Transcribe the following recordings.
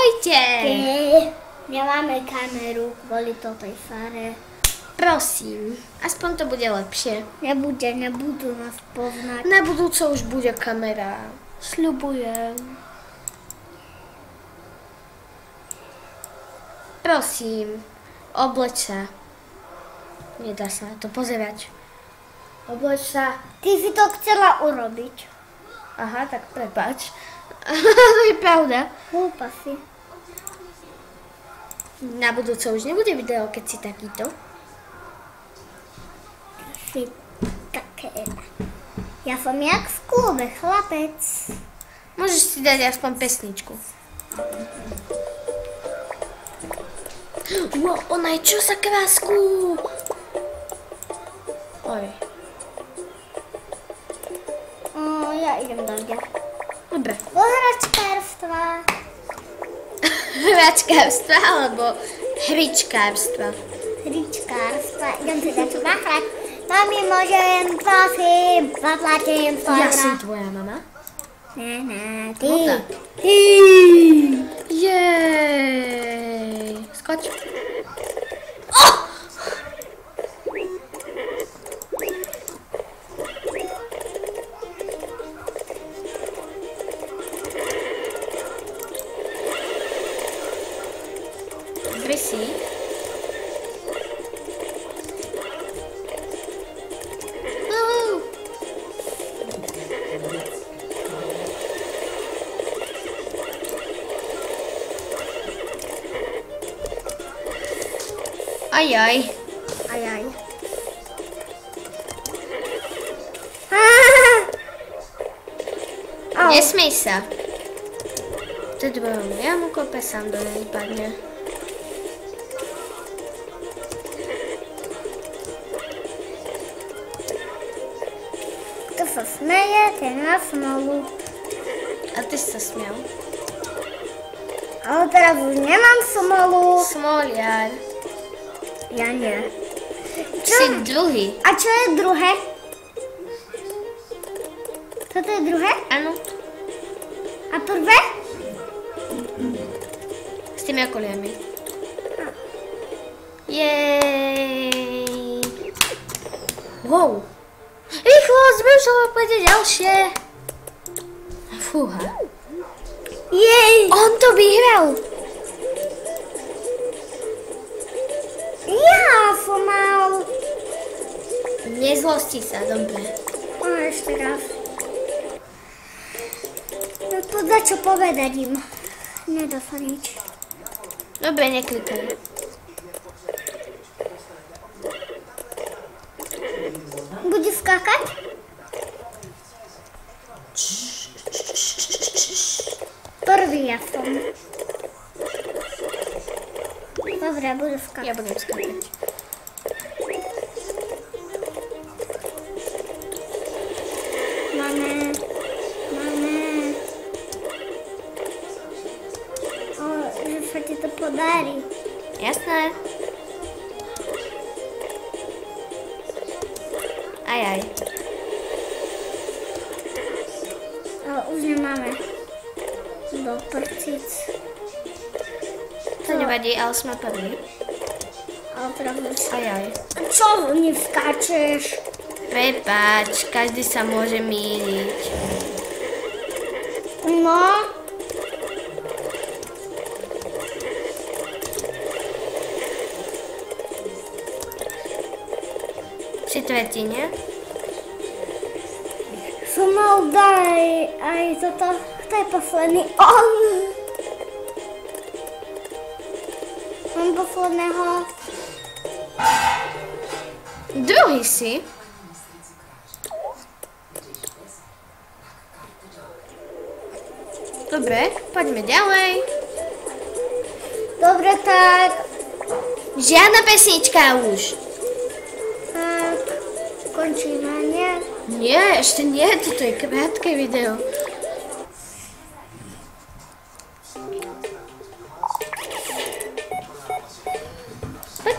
Ahojte! Nemáme kameru kvôli totej fare. Prosím, aspoň to bude lepšie. Nebudú nás poznať. Na budúco už bude kamera. Sľubujem. Prosím, obleč sa. Nedá sa na to pozerať. Obleč sa. Ty si to chcela urobiť. Aha, tak prepáč. To je pravda. Hlúpa si. Na budúco už nebude video, keď si takýto. Si také. Ja som jak v klube, chlapec. Môžeš si dať aspoň pesničku. Wow, ona je čo za krásku. Oj. Ja idem do ľudia. Dobre. Do hračkárstva. Hračkárstva alebo hričkárstva? Hričkárstva. Idem si dať čo nahrať. Mami, môžem, prosím, zaplatím svoj Ja som tvoja mama. Ne, ty. No tak. Ty. Jej. Skoč. Oh! Vysí. Ajaj. Ajaj. Nesmej sa. To druhom jamu kope, sám do nej padne. Kto sa smeje, ten má smolu. A ty si sa smial. Ale teraz už nemám smolu. Smoliar. Ja nie. Si druhý. A čo je druhé? Toto je druhé? Áno. A prvé? S tými okoliami. Jej. Wow. Rýchlo, zmýšľam, pôjde ďalšie. Fúha. Jej. On to vyhral. Ja som mal. Nezlosti sa, dobre. Ešte raz. No to za čo povedať im. Nedá sa nič. Dobre, neklikaj. Bude skákať? Prvý ja som. Dobre, budu skákať. Ja budem skákať. Máme. Že sa ti to podarí. Jasné. Ajaj. Ale už nemáme. Do prcic. To nevadí, ale sme první. Ale teraz už. Ajaj. A čo nevskáčeš? Prepáč, každý sa môže mýliť. No. Pri tretine. Som mal daj aj toto. To je posledný. On. Mám posledného. Druhý si. Dobre, poďme ďalej. Dobre, tak. Žiadna pesnička už. Tak. Končíme, nie? Nie, ešte nie, toto je krátke video. Poď.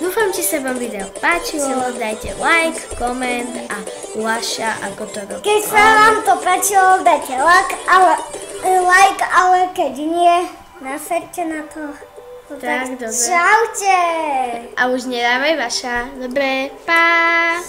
Dúfam, že sa vám video páčilo, dajte like, koment a Laša, ako to robí. Keď sa vám to páčilo, dajte like, ale keď nie, naserte na to. Tak, dobre. Čaute! A už nedávaj Vaša. Dobre, pa!